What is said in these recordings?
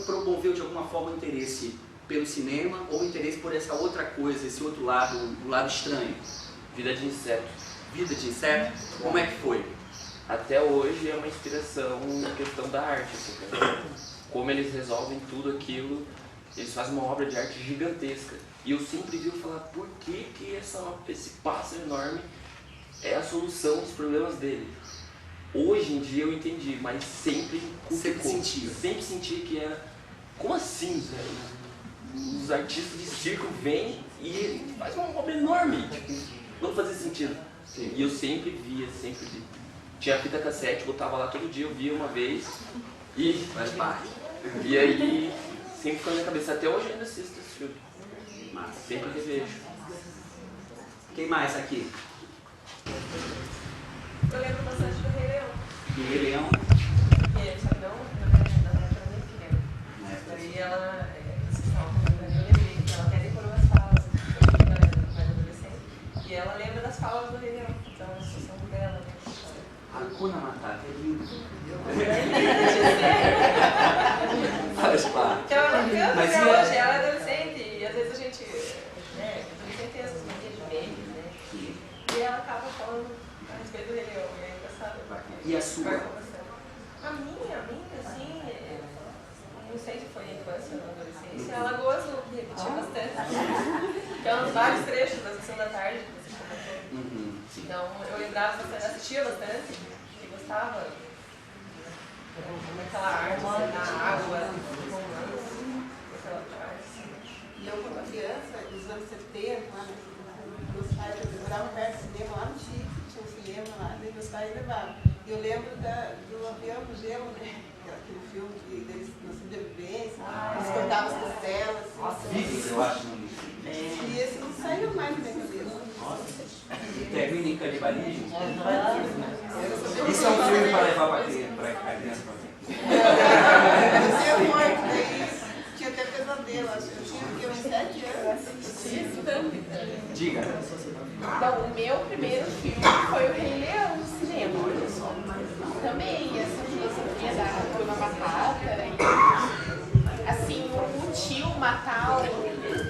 promoveu de alguma forma o interesse pelo cinema ou o interesse por essa outra coisa, esse outro lado, o lado estranho? Vida de inseto. Vida de inseto? Como é que foi? Até hoje é uma inspiração na questão da arte, assim, né? Como eles resolvem tudo aquilo, eles fazem uma obra de arte gigantesca. E eu sempre vi falar, por que que esse pássaro enorme é a solução dos problemas dele? Hoje em dia eu entendi, mas sempre senti que era, como assim, velho? Os artistas de circo vêm e fazem uma obra enorme, tipo, não fazia sentido. Sim. E eu sempre via, tinha fita cassete, botava lá todo dia, eu via uma vez e faz parte. E aí sempre ficou na minha cabeça, até hoje eu ainda assisto esse filme. Mas sempre revejo. Quem mais aqui? Eu lembro bastante do Rei Leão. Do Rei Leão? Só que não na época da minha filha. Daí ela, vocês estavam comentando, eu lembrei que ela até decorou as falas, mais adolescente. E ela lembra das falas do Rei Leão, então a situação dela, né? Hakuna Matata, é lindo. Faz parte. Que ela não canta mas até hoje, ela é adolescente e às vezes a gente, adolescente tem essas manias de memes, né? E ela acaba falando a respeito do Rei Leão, e é engraçado. E a sua? A minha, assim, não sei se foi na infância ou na adolescência, ela gosta de repetir bastante. Então, vários trechos da sessão da tarde que você comentou. Então, eu lembrava bastante, assistia bastante e gostava como aquela arte, assim, na água, aquela parte. E eu, quando criança, nos anos 70, lá, meus pais moravam perto do cinema, lá no Chique, tinha um cinema lá, e meus pais levavam. E eu lembro do Avião do Gelo, né? Aquele filme que deles na sobrevivência, eles cortavam as costelas. Vídeos, eu acho. E esse não saiu mais da minha cabeça. Termina em canibalismo? Isso é um filme para levar para a criança para ver. Eu tinha morto, daí tinha até pesadelo, acho que eu tinha uns 7 anos. Diga. Então, o meu primeiro filme foi o Rei Leão no cinema. Também, essa filha da Hakuna Matata. E, assim, o tio matar o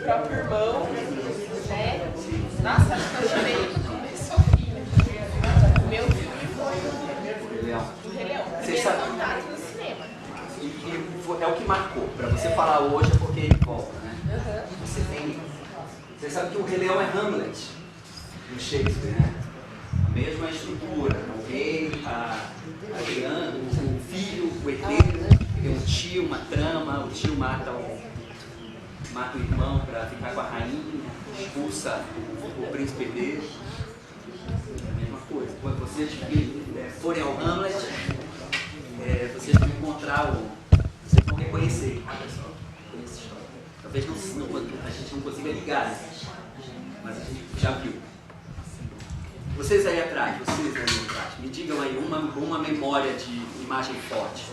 próprio irmão, né? Nossa, acho que eu chorei, sofri. O meu filme foi o Rei Leão. Primeiro contato no cinema. E é o que marcou. Para você falar hoje é porque ele volta, né? Você sabe que o Rei Leão é Hamlet, do Shakespeare, né? A mesma estrutura. O rei, a criança, o filho, o herdeiro, tem um tio, uma trama, o tio mata o irmão para ficar com a rainha, expulsa o príncipe herdeiro. É a mesma coisa. Quando vocês forem ao Hamlet, vocês vão encontrar vocês vão reconhecer a pessoa. Talvez a gente não consiga ligar, né? Mas a gente já viu. Vocês aí atrás, me digam aí uma memória de imagem forte.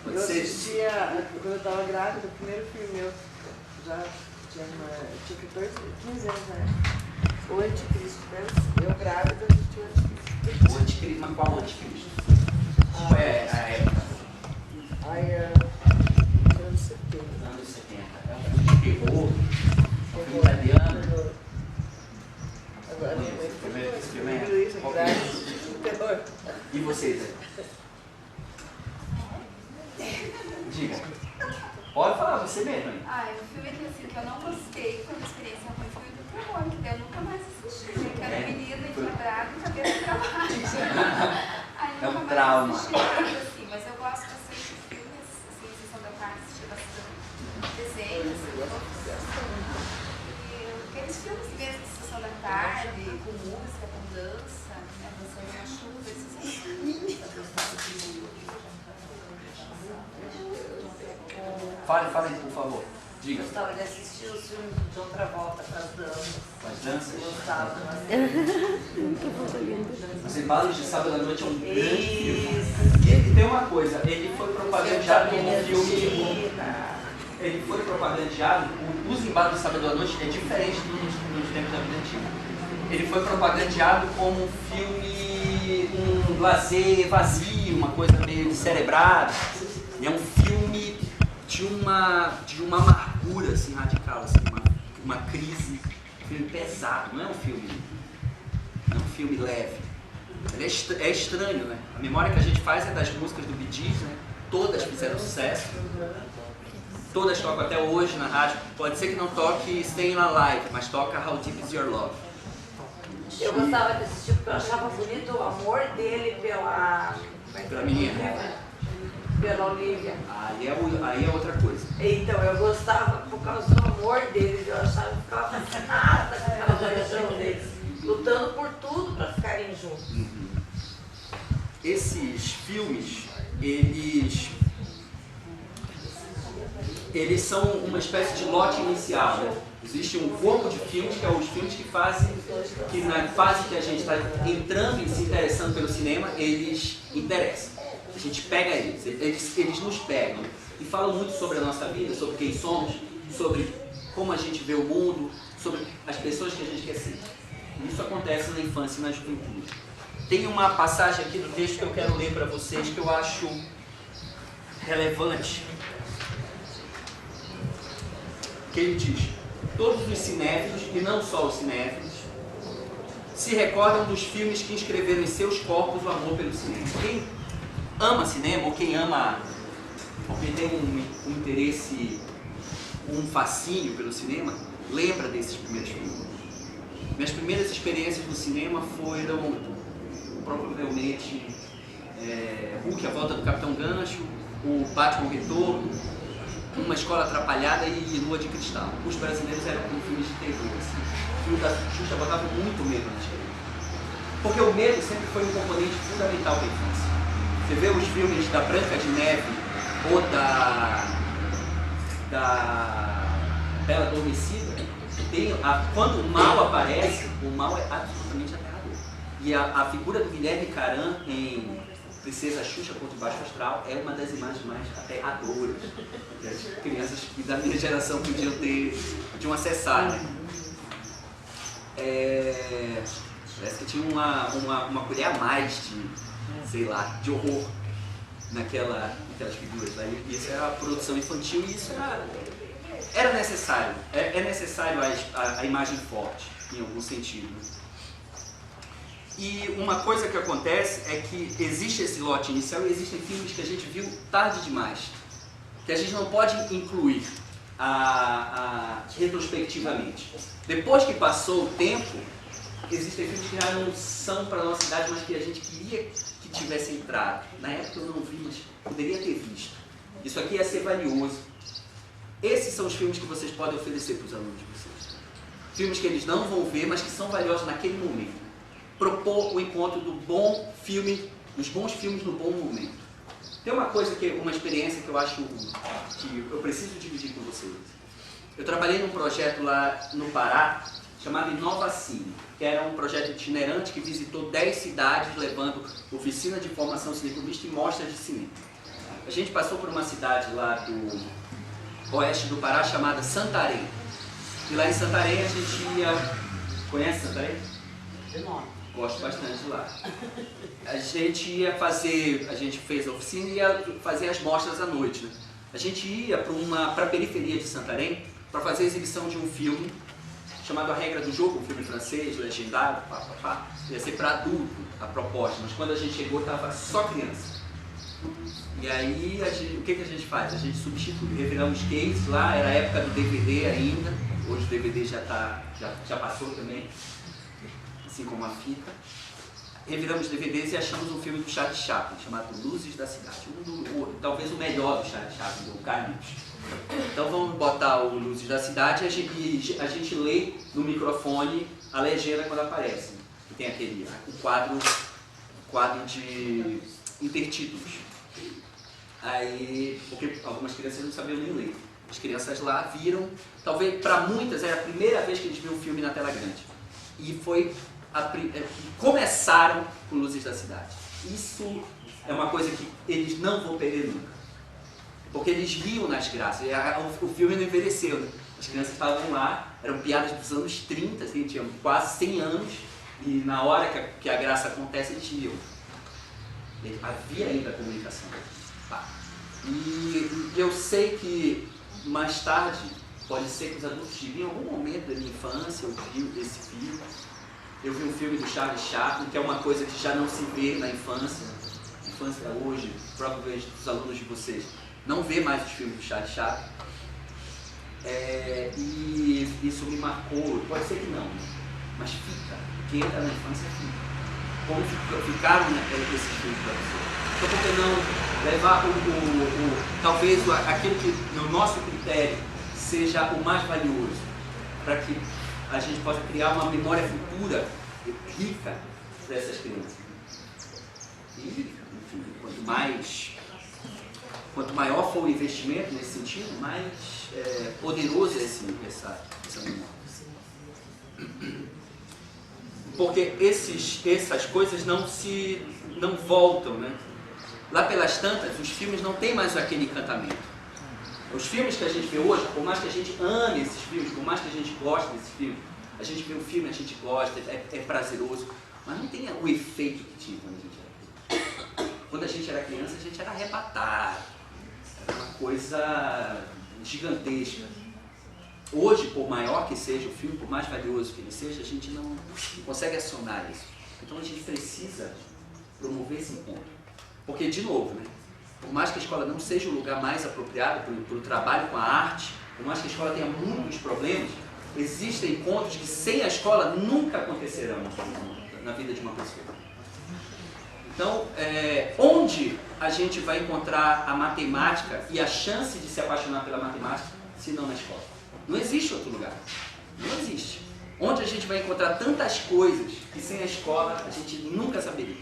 Eu assistia, quando eu estava grávida, o primeiro filme meu, já tinha 14, 15 anos, né? O Anticristo, eu grávida, assisti o Anticristo. O Anticristo, mas qual Anticristo? Qual é a época? Aí, anos 70. Anos 70. É um filme de terror, um filme italiano. Agora, Esse filme é terror. E vocês aí? Diga. Pode falar, você mesmo aí. Um filme que eu não gostei, foi uma experiência ruim, foi do terror, que eu nunca mais assisti, né? Que era menina e quadrada e cabelo pra baixo. É um trauma. Assim, mas eu gosto bastante de filmes, assim, Sessão da Tarde, assisti bastante desenhos, e aqueles filmes mesmo de Sessão da Tarde, com música, com dança, né? Dançando na chuva, esses assim. Fale aí, por favor. Diga. Eu gostava de assistir os filmes de outra volta com as danças. Com as danças? Gostava. Os Embalos de Sábado à Noite é um grande filme. E tem uma coisa, ele foi propagandeado como um filme. Ele foi propagandeado, Os Embalos de Sábado à Noite é diferente dos tempos da vida antiga. Ele foi propagandeado como um filme, um lazer vazio, uma coisa meio descerebrada. É um filme de uma amargura assim, radical, assim, uma crise, um filme pesado, não é um filme leve. Ele é estranho, né? A memória que a gente faz é das músicas do Bee Gees, né? Todas fizeram sucesso, todas tocam até hoje na rádio. Pode ser que não toque Staying Alive, mas toca How Deep Is Your Love. Eu gostava de assistir porque eu achava bonito o amor dele pela menina. Pela Olivia. Aí é outra coisa. Então, eu gostava por causa do amor deles, eu achava que ficava fascinada com aquela paixão deles, lutando por tudo para ficarem juntos. Esses filmes, eles são uma espécie de lote inicial, né? Existe um corpo de filmes, que é os filmes que na fase que a gente está entrando e se interessando pelo cinema, eles interessam. A gente pega eles nos pegam e falam muito sobre a nossa vida, sobre quem somos, sobre como a gente vê o mundo, sobre as pessoas que a gente quer ser. Isso acontece na infância e na juventude. Tem uma passagem aqui do texto que eu quero ler para vocês que eu acho relevante. Que ele diz: todos os cinéfilos, e não só os cinéfilos, se recordam dos filmes que inscreveram em seus corpos o amor pelo cinema. Quem ama cinema, ou quem tem um interesse, um fascínio pelo cinema, lembra desses primeiros filmes. Minhas primeiras experiências no cinema foram provavelmente Hulk, A Volta do Capitão Gancho, o Batman Retorno, Uma Escola Atrapalhada e Lua de Cristal. Os brasileiros eram com filmes de terror. Assim. O filme da Xuxa botava muito medo na gente. Porque o medo sempre foi um componente fundamental da infância. Você vê os filmes da Branca de Neve ou da Bela Adormecida, quando o mal aparece, o mal é absolutamente aterrador. E a figura do Guilherme Caram em Princesa Xuxa contra o Baixo Astral é uma das imagens mais aterradoras que as crianças da minha geração podiam acessar. Né? Parece que tinha uma colher a mais de horror naquelas figuras. Né? Isso era a produção infantil e isso era necessário. É necessário a imagem forte, em algum sentido. E uma coisa que acontece é que existe esse lote inicial e existem filmes que a gente viu tarde demais, que a gente não pode incluir retrospectivamente. Depois que passou o tempo, existem filmes que já não são para a nossa idade, mas que a gente queria que tivesse entrado. Na época eu não vi, mas poderia ter visto. Isso aqui ia ser valioso. Esses são os filmes que vocês podem oferecer para os alunos de vocês. Filmes que eles não vão ver, mas que são valiosos naquele momento. Propor o encontro dos bons filmes no bom momento. Tem uma experiência que eu acho que eu preciso dividir com vocês. Eu trabalhei num projeto lá no Pará, chamado Inovacine, que era um projeto itinerante que visitou 10 cidades, levando oficina de formação cineculturista e mostras de cinema. A gente passou por uma cidade lá do oeste do Pará, chamada Santarém. E lá em Santarém a gente ia... Conhece Santarém? De nome. Gosto bastante de lá. A gente fez a oficina e ia fazer as mostras à noite. Né? A gente ia para a periferia de Santarém para fazer a exibição de um filme chamado A Regra do Jogo, um filme francês, legendado, ia ser para adulto a proposta, mas quando a gente chegou estava só criança. E aí o que a gente faz? A gente substitui, reviramos cases lá, era a época do DVD ainda, hoje o DVD já passou também, assim como a fita. Reviramos DVDs e achamos um filme do Charlie Chaplin, chamado Luzes da Cidade. Talvez o melhor do Charlie Chaplin, do Carlitos. Então vamos botar o Luzes da Cidade e a gente lê no microfone a legenda quando aparece. Que tem aquele quadro de intertítulos. Aí, porque algumas crianças não sabiam nem ler. As crianças lá viram, talvez para muitas era a primeira vez que eles viram um filme na tela grande. E começaram com Luzes da Cidade. Isso é uma coisa que eles não vão perder nunca. Porque eles riam nas graças. O filme não envelheceu. Né? As crianças estavam lá, eram piadas dos anos 30, assim, tinham quase 100 anos. E na hora que a graça acontece, eles riam. Havia ainda a comunicação. E eu sei que mais tarde, pode ser que os adultos em algum momento da minha infância, eu vi esse filme. Eu vi um filme do Charlie Chaplin, que é uma coisa que já não se vê na infância. A infância hoje, provavelmente os alunos de vocês, não vê mais os filmes do Charlie Chaplin. E isso me marcou, pode ser que não, mas fica, quem entra na infância fica. Como ficaram esses filmes para você? Então por que não levar talvez aquilo que no nosso critério seja o mais valioso, para que a gente possa criar uma memória futura rica dessas crianças. E, enfim, quanto maior for o investimento nesse sentido, mais poderoso é essa memória. Porque essas coisas não voltam, né? Lá pelas tantas, os filmes não têm mais aquele encantamento. Os filmes que a gente vê hoje, por mais que a gente ame esses filmes, por mais que a gente goste desses filmes, a gente vê um filme, a gente gosta, é prazeroso, mas não tem o efeito que tinha quando a gente era criança. Quando a gente era criança, a gente era arrebatado, era uma coisa gigantesca. Hoje, por maior que seja o filme, por mais valioso que ele seja, a gente não consegue acionar isso. Então a gente precisa promover esse encontro. Porque, de novo, né? Por mais que a escola não seja o lugar mais apropriado para o trabalho com a arte, por mais que a escola tenha muitos problemas, existem encontros que sem a escola nunca acontecerão na vida de uma pessoa. Então, onde a gente vai encontrar a matemática e a chance de se apaixonar pela matemática, se não na escola? Não existe outro lugar. Não existe. Onde a gente vai encontrar tantas coisas que sem a escola a gente nunca saberia.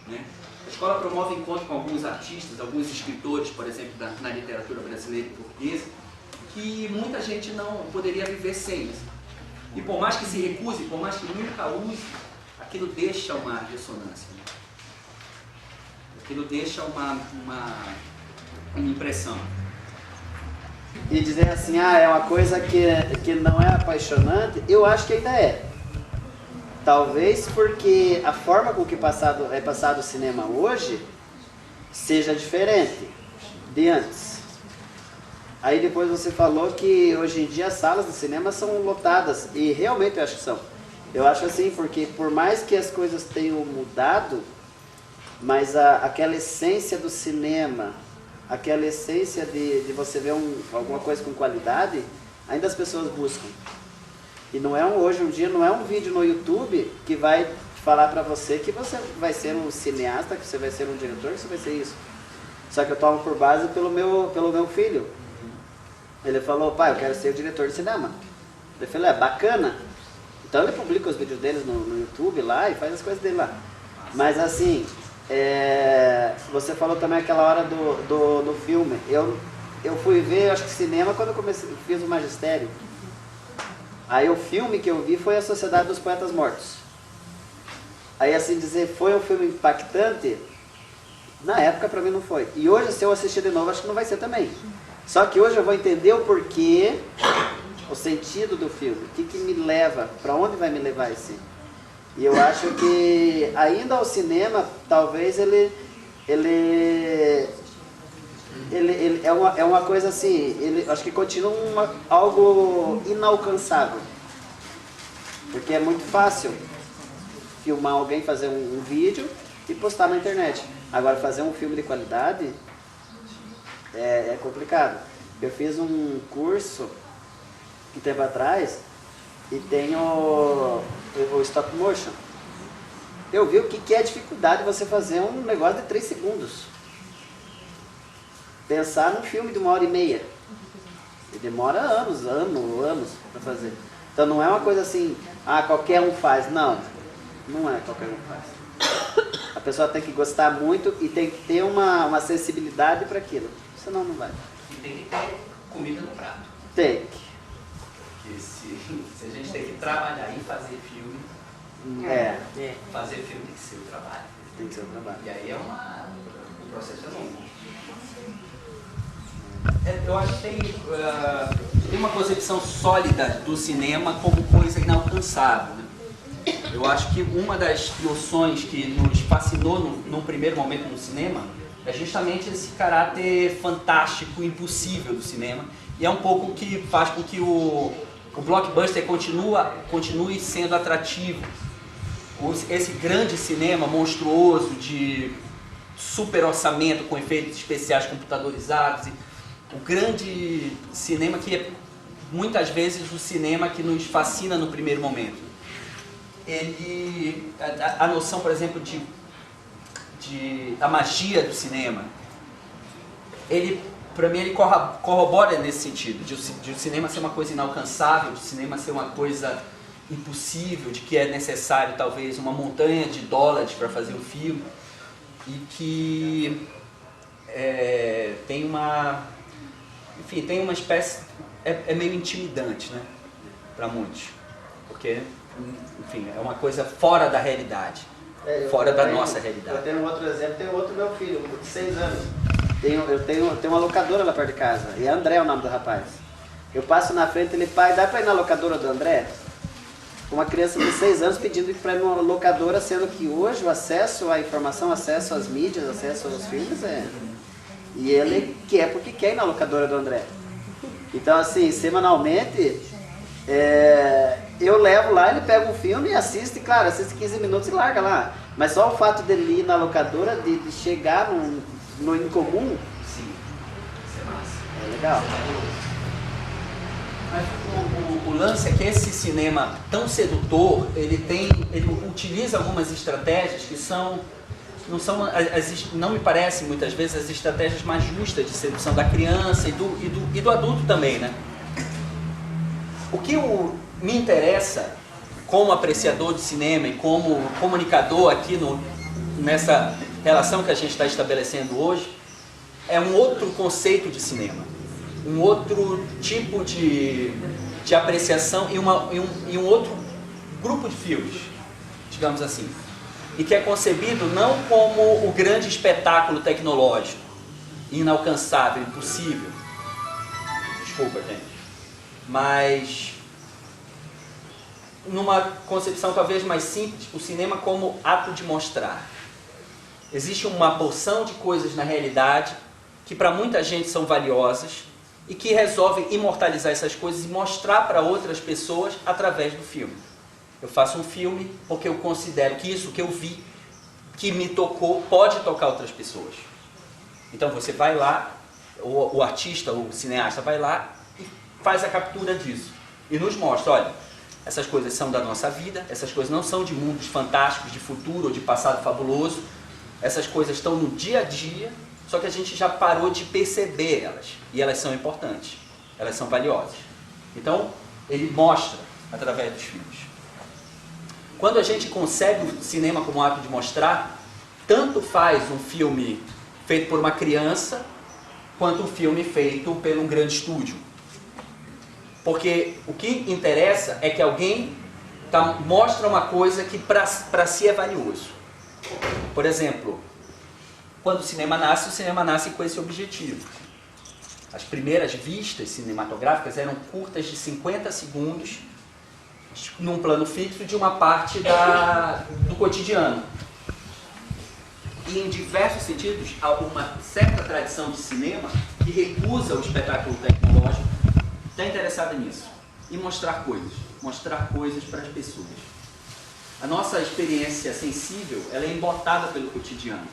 Né? A escola promove encontro com alguns artistas, alguns escritores, por exemplo, na literatura brasileira e portuguesa, que muita gente não poderia viver sem isso. E por mais que se recuse, por mais que nunca use, aquilo deixa uma ressonância. Né? Aquilo deixa uma impressão. E dizer assim, é uma coisa que não é apaixonante, eu acho que ainda é. Talvez porque a forma com que é passado o cinema hoje seja diferente de antes. Aí depois você falou que hoje em dia as salas de cinema são lotadas, e realmente eu acho que são. Eu acho assim, porque por mais que as coisas tenham mudado, mas aquela essência do cinema, aquela essência de você ver alguma coisa com qualidade, ainda as pessoas buscam. E não é hoje em dia não é um vídeo no YouTube que vai falar pra você que você vai ser um cineasta, que você vai ser um diretor, que você vai ser isso. Só que eu tomo por base pelo meu filho. Ele falou, pai, eu quero ser o diretor de cinema. Eu falei, bacana. Então ele publica os vídeos deles no YouTube lá e faz as coisas dele lá. Mas assim, você falou também aquela hora do filme. Eu fui ver, acho que cinema, quando eu fiz o magistério. Aí o filme que eu vi foi A Sociedade dos Poetas Mortos. Aí assim dizer, foi um filme impactante? Na época pra mim não foi. E hoje, se eu assistir de novo, acho que não vai ser também. Só que hoje eu vou entender o porquê, o sentido do filme. O que me leva, pra onde vai me levar esse. E eu acho que ainda o cinema, talvez ele é uma coisa assim, acho que continua algo inalcançável. Porque é muito fácil filmar alguém, fazer um vídeo e postar na internet. Agora fazer um filme de qualidade é complicado. Eu fiz um curso um tempo atrás e tem o stop motion. Eu vi o que é a dificuldade de você fazer um negócio de 3 segundos. Pensar num filme de 1h30. E demora anos para fazer. Então não é uma coisa assim, qualquer um faz. Não é qualquer um faz. A pessoa tem que gostar muito e tem que ter uma sensibilidade para aquilo. Senão não vai. E tem que ter comida no prato. Tem que. Porque se a gente tem que trabalhar e fazer filme, fazer filme tem que ser o trabalho. Tem que ser o trabalho. E aí o processo é longo. Eu acho que tem uma concepção sólida do cinema como coisa inalcançável. Né? Eu acho que uma das noções que nos fascinou num primeiro momento no cinema é justamente esse caráter fantástico, impossível do cinema. E é um pouco o que faz com que o blockbuster continue sendo atrativo. Esse grande cinema monstruoso de super orçamento com efeitos especiais computadorizados, o grande cinema que é muitas vezes o cinema que nos fascina no primeiro momento. A noção, por exemplo, da magia do cinema, para mim ele corrobora nesse sentido, de o cinema ser uma coisa inalcançável, de o cinema ser uma coisa impossível, de que é necessário talvez uma montanha de dólares para fazer um filme, e que tem uma espécie, é meio intimidante, né, para muitos, porque, enfim, é uma coisa fora da realidade, fora da nossa realidade. Eu tenho um outro exemplo, tem outro meu filho, de 6 anos, eu tenho uma locadora lá perto de casa, e André é o nome do rapaz. Eu passo na frente, ele, pai, dá para ir na locadora do André? Uma criança de 6 anos pedindo para ir numa locadora, sendo que hoje o acesso à informação, acesso às mídias, acesso aos filmes E ele quer porque quer ir na locadora do André. Então, assim, semanalmente, eu levo lá, ele pega um filme e assiste, claro, assiste 15 minutos e larga lá. Mas só o fato dele ir na locadora, de chegar no incomum, sim, isso é massa. É legal. Mas o lance é que esse cinema tão sedutor, ele utiliza algumas estratégias que não me parecem muitas vezes as estratégias mais justas de sedução da criança e do adulto também, né? O que me interessa como apreciador de cinema e como comunicador aqui nessa relação que a gente está estabelecendo hoje é um outro conceito de cinema, um outro tipo de apreciação e um outro grupo de filmes, digamos assim, e que é concebido não como o grande espetáculo tecnológico, inalcançável, impossível, desculpa, gente, mas numa concepção talvez mais simples, o cinema como ato de mostrar. Existe uma porção de coisas na realidade que para muita gente são valiosas e que resolvem imortalizar essas coisas e mostrar para outras pessoas através do filme. Eu faço um filme porque eu considero que isso que eu vi, que me tocou, pode tocar outras pessoas. Então você vai lá, o artista, o cineasta vai lá e faz a captura disso. E nos mostra, olha, essas coisas são da nossa vida, essas coisas não são de mundos fantásticos, de futuro ou de passado fabuloso. Essas coisas estão no dia a dia, só que a gente já parou de perceber elas. E elas são importantes, elas são valiosas. Então, ele mostra através dos filmes. Quando a gente concebe o cinema como ato de mostrar, tanto faz um filme feito por uma criança, quanto um filme feito por um grande estúdio. Porque o que interessa é que alguém mostra uma coisa que para si é valioso. Por exemplo, quando o cinema nasce com esse objetivo. As primeiras vistas cinematográficas eram curtas de 50 segundos, num plano fixo de uma parte do cotidiano. E em diversos sentidos, há uma certa tradição de cinema que recusa o espetáculo tecnológico, está interessada nisso. E mostrar coisas para as pessoas. A nossa experiência sensível, ela é embotada pelo cotidiano.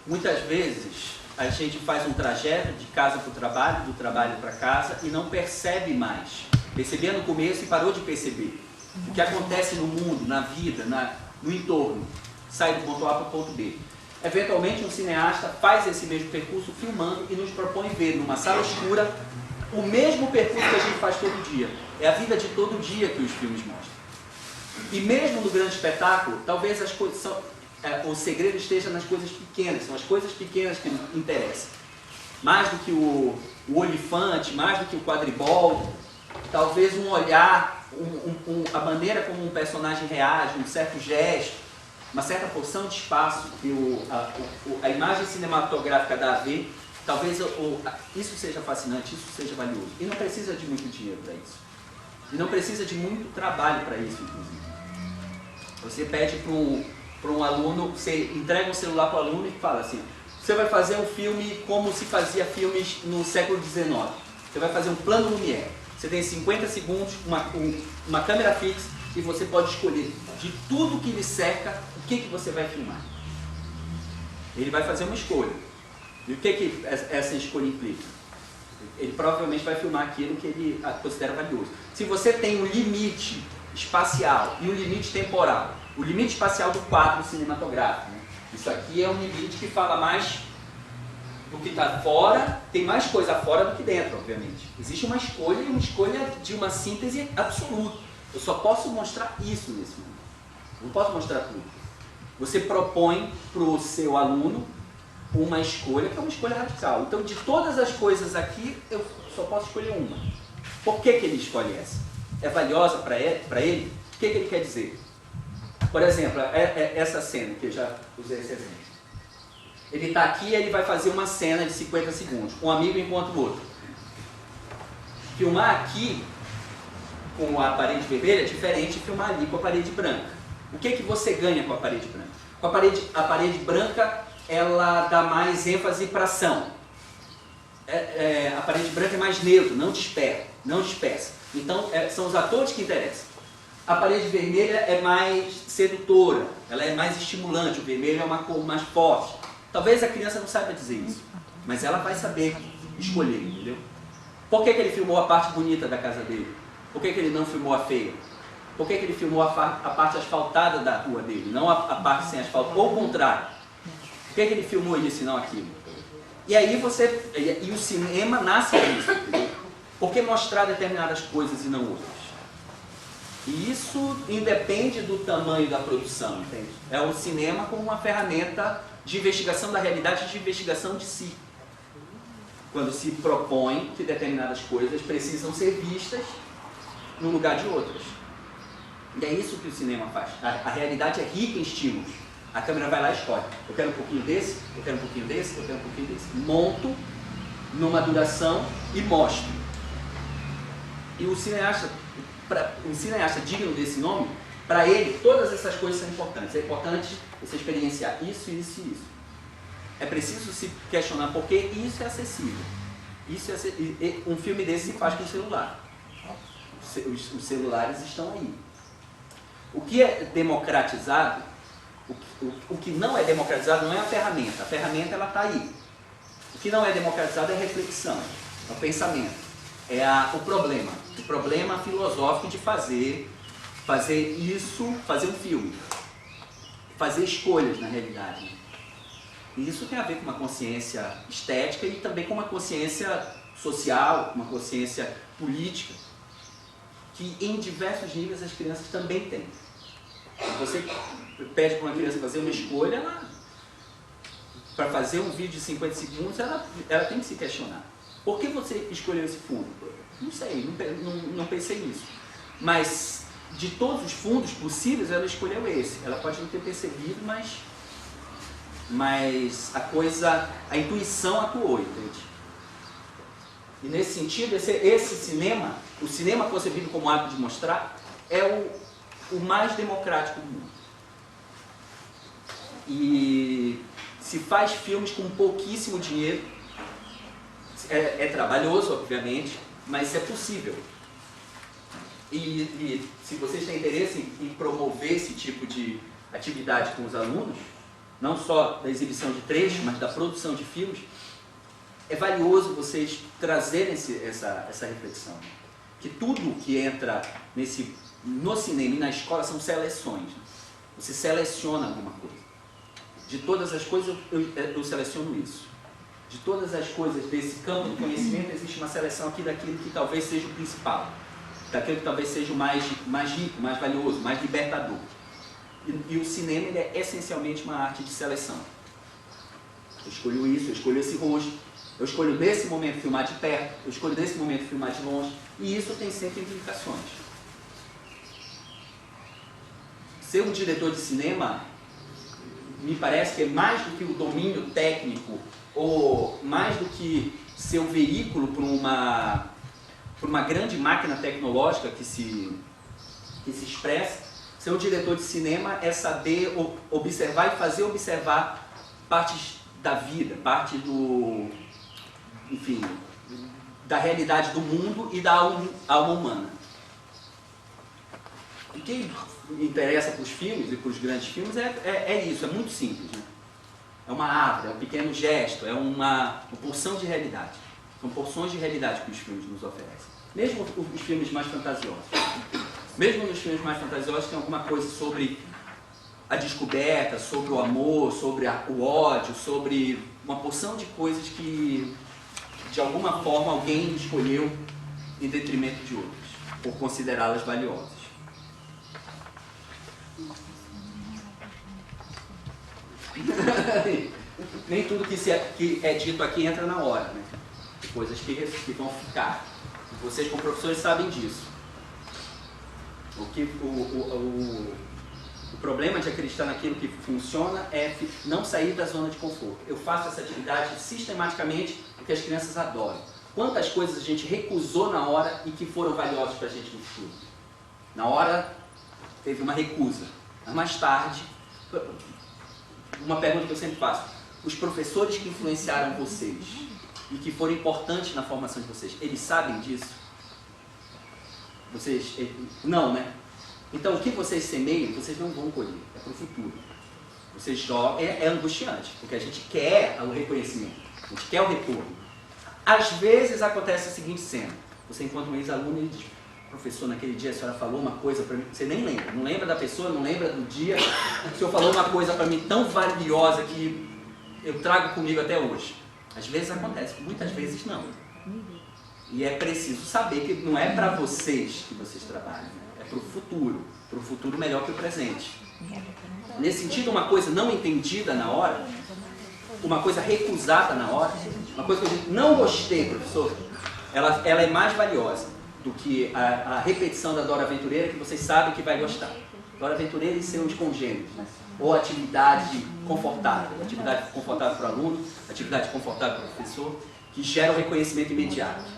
Muitas vezes, a gente faz um trajeto de casa para o trabalho, do trabalho para casa, e não percebe mais. Percebia no começo e parou de perceber. O que acontece no mundo, na vida, no entorno. Sai do ponto A para o ponto B. Eventualmente, um cineasta faz esse mesmo percurso filmando e nos propõe ver, numa sala escura, o mesmo percurso que a gente faz todo dia. É a vida de todo dia que os filmes mostram. E mesmo no grande espetáculo, talvez as coisas o segredo esteja nas coisas pequenas, são as coisas pequenas que interessam. Mais do que o olifante, mais do que o quadribol, talvez um olhar, a maneira como um personagem reage, um certo gesto, uma certa porção de espaço que a imagem cinematográfica dá a ver, talvez isso seja fascinante, isso seja valioso. E não precisa de muito dinheiro para isso. E não precisa de muito trabalho para isso, inclusive. Você pede para um aluno, você entrega um celular para o aluno e fala assim, Você vai fazer um filme como se fazia filmes no século XIX. Você vai fazer um plano Lumière. Você tem 50 segundos, uma câmera fixa, e você pode escolher de tudo que lhe cerca o que você vai filmar. Ele vai fazer uma escolha. E o que essa escolha implica? Ele provavelmente vai filmar aquilo que ele considera valioso. Se você tem um limite espacial e um limite temporal, o limite espacial do quadro cinematográfico, né? Isso aqui é um limite que fala mais do que está fora, tem mais coisa fora do que dentro, obviamente. Existe uma escolha e uma escolha de uma síntese absoluta. Eu só posso mostrar isso nesse momento. Não posso mostrar tudo. Você propõe para o seu aluno uma escolha que é uma escolha radical. Então, de todas as coisas aqui, eu só posso escolher uma. Por que ele escolhe essa? É valiosa para ele? O que ele quer dizer? Por exemplo, essa cena, que eu já usei esse exemplo. Ele está aqui e ele vai fazer uma cena de 50 segundos. Um amigo encontra o outro. Filmar aqui com a parede vermelha é diferente de filmar ali com a parede branca. O que você ganha com a parede branca? Com a parede branca, ela dá mais ênfase para ação. A parede branca é mais neutra, não dispersa. Então, são os atores que interessam. A parede vermelha é mais sedutora, ela é mais estimulante, o vermelho é uma cor mais forte. Talvez a criança não saiba dizer isso, mas ela vai saber escolher, entendeu? Por que ele filmou a parte bonita da casa dele? Por que ele não filmou a feia? Por que ele filmou a parte asfaltada da rua dele, não a parte sem asfalto? Ou o contrário. Por que ele filmou isso e não aquilo? E aí e o cinema nasce disso, entendeu? Por que mostrar determinadas coisas e não outras? E isso independe do tamanho da produção, entende? É o cinema como uma ferramenta de investigação da realidade e de investigação de si. Quando se propõe que determinadas coisas precisam ser vistas no lugar de outras. E é isso que o cinema faz. A realidade é rica em estímulos. A câmera vai lá e escolhe. Eu quero um pouquinho desse, eu quero um pouquinho desse, eu quero um pouquinho desse. Monto numa duração e mostro. E o cineasta digno desse nome, para ele, todas essas coisas são importantes. É importante você experienciar isso, isso e isso. É preciso se questionar por que isso é acessível. Um filme desse se faz com o celular. Os celulares estão aí. O que é democratizado, o que não é democratizado não é a ferramenta ela está aí. O que não é democratizado é a reflexão, é o pensamento. O problema filosófico de fazer um filme, fazer escolhas na realidade. E isso tem a ver com uma consciência estética e também com uma consciência social, uma consciência política, que em diversos níveis as crianças também têm. Você pede para uma criança fazer uma escolha, para fazer um vídeo de 50 segundos, ela tem que se questionar. Por que você escolheu esse fundo? Não sei, não pensei nisso. Mas de todos os fundos possíveis, ela escolheu esse. Ela pode não ter percebido, mas a intuição atuou, entende? E nesse sentido, esse cinema, o cinema concebido como ato de mostrar, é o mais democrático do mundo. E se faz filmes com pouquíssimo dinheiro. É trabalhoso, obviamente, mas é possível. E se vocês têm interesse em promover esse tipo de atividade com os alunos, não só da exibição de trechos, mas da produção de filmes, é valioso vocês trazerem essa reflexão. Que tudo que entra no cinema e na escola são seleções. Você seleciona alguma coisa. De todas as coisas, eu seleciono isso. De todas as coisas desse campo de conhecimento, existe uma seleção aqui daquilo que talvez seja o principal, daquilo que talvez seja o mais rico, mais valioso, mais libertador. E o cinema ele é essencialmente uma arte de seleção. Eu escolho isso, eu escolho esse rosto, eu escolho nesse momento filmar de perto, eu escolho nesse momento filmar de longe, e isso tem sempre implicações. Ser um diretor de cinema, me parece que é mais do que o domínio técnico, ou mais do que ser um veículo para uma grande máquina tecnológica que se expressa. Ser um diretor de cinema é saber observar e fazer observar partes da vida, parte do, enfim, da realidade do mundo e da alma humana. O que interessa para os filmes e para os grandes filmes é isso, é muito simples, né? É uma árvore, é um pequeno gesto, é uma porção de realidade. São porções de realidade que os filmes nos oferecem. Mesmo os filmes mais fantasiosos. Mesmo nos filmes mais fantasiosos tem alguma coisa sobre a descoberta, sobre o amor, sobre o ódio, sobre uma porção de coisas que, de alguma forma, alguém escolheu em detrimento de outras, por considerá-las valiosas. Nem tudo que é dito aqui entra na hora, né? Coisas que vão ficar. Vocês, como professores, sabem disso. O problema de acreditar naquilo que funciona é não sair da zona de conforto. Eu faço essa atividade sistematicamente porque as crianças adoram. Quantas coisas a gente recusou na hora e que foram valiosas para a gente no futuro? Na hora, teve uma recusa. Mas mais tarde, uma pergunta que eu sempre faço. Os professores que influenciaram vocês e que foram importantes na formação de vocês, eles sabem disso? Vocês, não, né? Então, o que vocês semeiam, vocês não vão colher. É para o futuro. Vocês jogam, é angustiante, porque a gente quer o reconhecimento, a gente quer o retorno. Às vezes acontece a seguinte cena. Você encontra um ex-aluno e ele diz, professor, naquele dia a senhora falou uma coisa para mim, você nem lembra. Não lembra da pessoa, não lembra do dia. O senhor falou uma coisa para mim tão valiosa que eu trago comigo até hoje. Às vezes acontece, muitas vezes não. E é preciso saber que não é para vocês que vocês trabalham, né? É para o futuro melhor que o presente. Nesse sentido, uma coisa não entendida na hora, uma coisa recusada na hora, uma coisa que eu digo, não gostei, professor, ela é mais valiosa do que a repetição da Dora Aventureira, que vocês sabem que vai gostar. Dora Aventureira e seus congêneros, né? Ou atividade confortável para o aluno, atividade confortável para o professor, que gera o reconhecimento imediato.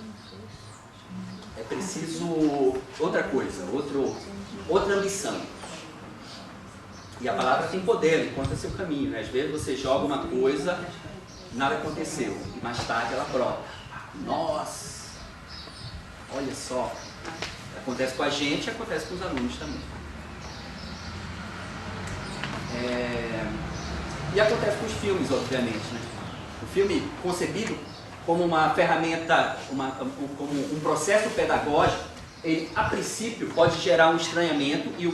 É preciso outra coisa, outra ambição. E a palavra tem poder, encontra seu caminho, né? Às vezes você joga uma coisa, nada aconteceu, e mais tarde ela brota. Nossa! Olha só! Acontece com a gente e acontece com os alunos também. E acontece com os filmes, obviamente, né? O filme concebido como uma ferramenta, como um processo pedagógico, ele, a princípio, pode gerar um estranhamento e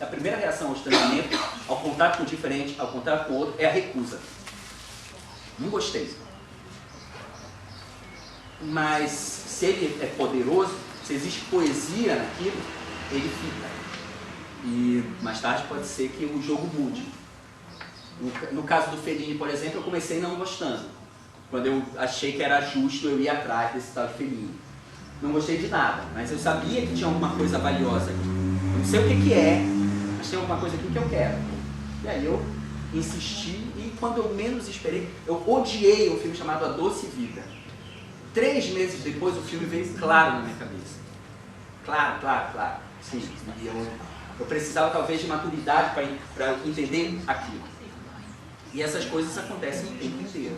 a primeira reação ao estranhamento, ao contato com o diferente, ao contato com o outro, é a recusa. Não gostei. Mas, se ele é poderoso, se existe poesia naquilo, ele fica. E mais tarde pode ser que o jogo mude. No caso do Fellini, por exemplo, eu comecei não gostando. Quando eu achei que era justo, eu ia atrás desse tal de Fellini. Não gostei de nada, mas eu sabia que tinha alguma coisa valiosa aqui. Eu não sei o que é, mas tem alguma coisa aqui que eu quero. E aí eu insisti e quando eu menos esperei, eu odiei um filme chamado A Doce Vida. 3 meses depois o filme veio claro na minha cabeça. Claro. Sim, e eu precisava talvez de maturidade para entender aquilo. E essas coisas acontecem o tempo inteiro.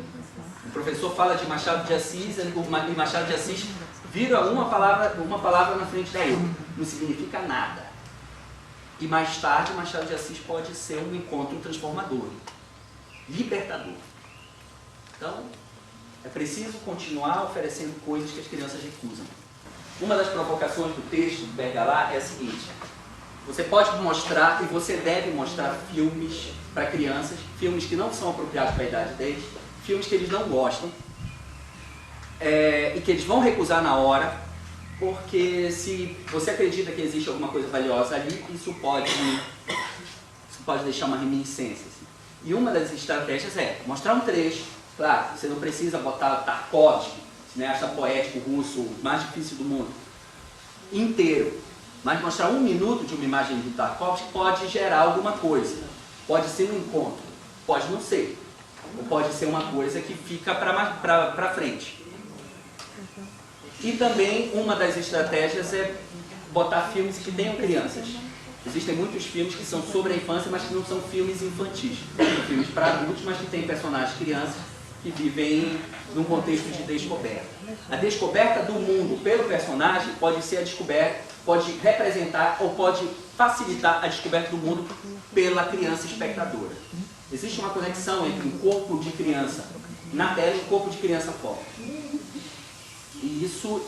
O professor fala de Machado de Assis e Machado de Assis vira uma palavra na frente da outra. Não significa nada. E mais tarde Machado de Assis pode ser um encontro transformador, libertador. Então, é preciso continuar oferecendo coisas que as crianças recusam. Uma das provocações do texto do Bergalat é a seguinte: você pode mostrar e você deve mostrar filmes para crianças, filmes que não são apropriados para a idade deles, filmes que eles não gostam e que eles vão recusar na hora, porque se você acredita que existe alguma coisa valiosa ali, isso pode deixar uma reminiscência. Assim. E uma das estratégias é mostrar um trecho. Claro, você não precisa botar Tarkovsky, cineasta poético russo, mais difícil do mundo, inteiro. Mas mostrar 1 minuto de uma imagem do Tarkovsky pode gerar alguma coisa. Pode ser um encontro, pode não ser. Ou pode ser uma coisa que fica para frente. E também uma das estratégias é botar filmes que tenham crianças. Existem muitos filmes que são sobre a infância, mas que não são filmes infantis. São filmes para adultos, mas que têm personagens crianças que vivem num contexto de descoberta. A descoberta do mundo pelo personagem pode ser a descoberta, pode representar ou pode facilitar a descoberta do mundo pela criança espectadora. Existe uma conexão entre um corpo de criança na tela e um corpo de criança fora. E isso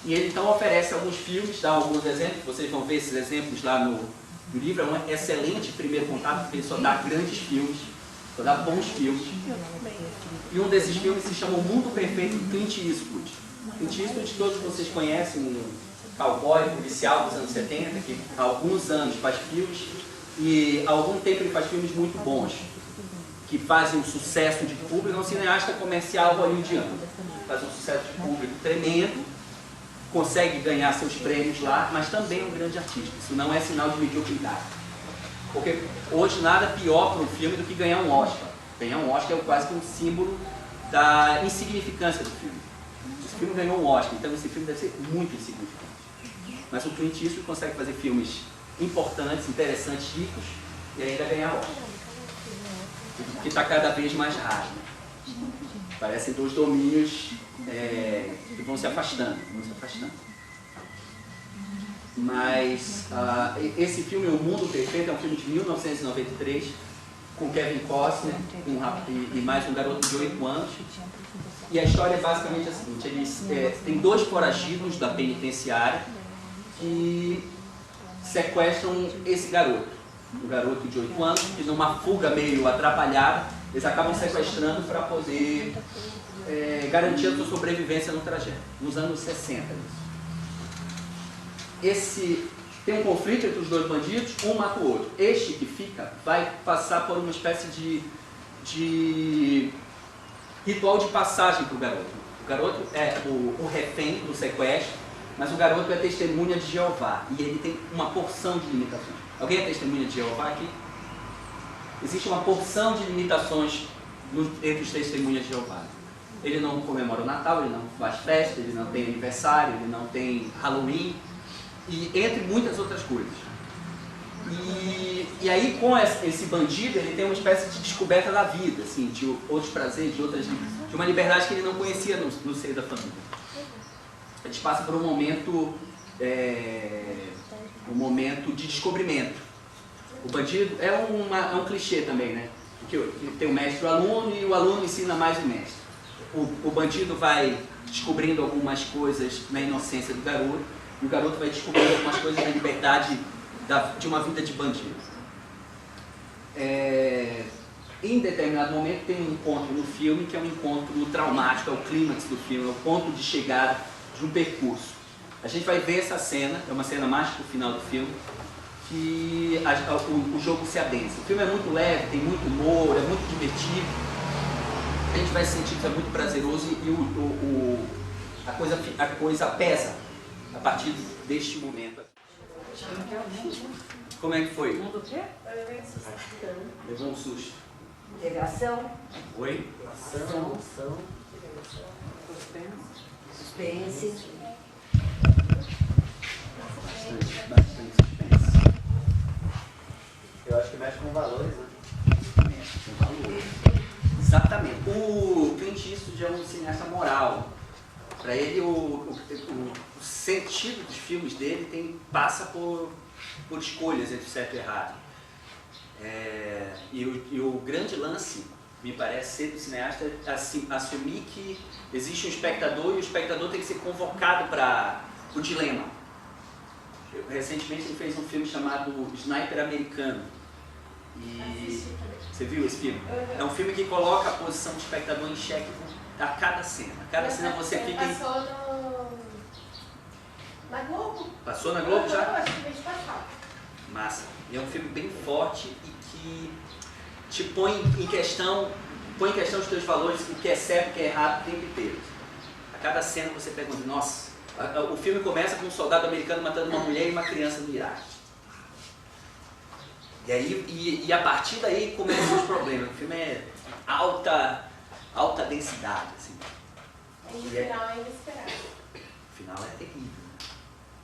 e ele então oferece alguns filmes, dá alguns exemplos, vocês vão ver esses exemplos lá no livro. É um excelente primeiro contato, porque ele só dá grandes filmes, só dá bons filmes. E um desses filmes se chama O Mundo Perfeito, de Clint Eastwood. Clint Eastwood, todos vocês conhecem, um cowboy policial dos anos 70, que há alguns anos faz filmes, e há algum tempo ele faz filmes muito bons, que fazem um sucesso de público. É um cineasta comercial hollywoodiano, faz um sucesso de público tremendo, consegue ganhar seus prêmios lá, mas também é um grande artista. Isso não é sinal de mediocridade. Porque hoje nada pior para um filme do que ganhar um Oscar. Ganhar um Oscar é quase que um símbolo da insignificância do filme. Esse filme ganhou um Oscar, então esse filme deve ser muito insignificante. Mas o Clint Eastwood consegue fazer filmes importantes, interessantes, ricos, e ainda ganhar Oscar. O que está cada vez mais raro. Parecem dois domínios que vão se afastando, Mas esse filme, O Mundo Perfeito, é um filme de 1993, com Kevin Costner e mais um garoto de 8 anos. E a história é basicamente a seguinte: eles tem dois foragidos da penitenciária que sequestram esse garoto, um garoto de 8 anos, que numa fuga meio atrapalhada, eles acabam sequestrando para poder garantir a sua sobrevivência no trajeto, nos anos 60. Tem um conflito entre os dois bandidos, um mata o outro. Este que fica vai passar por uma espécie de ritual de passagem para o garoto. O garoto é o refém do sequestro, mas o garoto é testemunha de Jeová e ele tem uma porção de limitações. Alguém é testemunha de Jeová aqui? Existe uma porção de limitações entre os testemunhas de Jeová. Ele não comemora o Natal, ele não faz festa, ele não tem aniversário, ele não tem Halloween, e entre muitas outras coisas. E aí, com esse bandido, ele tem uma espécie de descoberta da vida, assim, de outros prazeres, de uma liberdade que ele não conhecia no seio da família. A gente passa por um momento de descobrimento. O bandido é um clichê também, né? Porque tem o mestre e o aluno, e o aluno ensina mais o mestre. O bandido vai descobrindo algumas coisas na inocência do garoto, e o garoto vai descobrindo algumas coisas na liberdade de uma vida de bandido. Em determinado momento tem um encontro no filme que é um encontro traumático, é o clímax do filme, é o ponto de chegada de um percurso. A gente vai ver essa cena, é uma cena mais pro final do filme, que o jogo se adensa. O filme é muito leve, tem muito humor, é muito divertido. A gente vai sentir que é muito prazeroso e a coisa pesa a partir deste momento. Como é que foi? Levou um susto. Integração. Oi? Ação. Suspense. Bastante suspense. Eu acho que mexe com valores, né? Mexe com valores. Exatamente. O Clint Eastwood é um cineasta moral. Para ele, o sentido dos filmes dele passa por escolhas entre certo e errado. E o grande lance, me parece, ser do cineasta é assumir que existe um espectador e o espectador tem que ser convocado para o dilema. Recentemente ele fez um filme chamado Sniper Americano. E você viu esse filme? É um filme que coloca a posição do espectador em xeque a cada cena. A cada cena você fica em... Passou na Globo. Passou na Globo já? Acho que mês passado. Massa. E é um filme bem forte e que te põe em questão os teus valores, o que é certo, o que é errado, o tempo inteiro. A cada cena você pergunta, nossa, o filme começa com um soldado americano matando uma mulher e uma criança no Iraque. E aí, a partir daí começam os problemas. O filme é alta densidade, assim. E o final é inesperado. O final é terrível.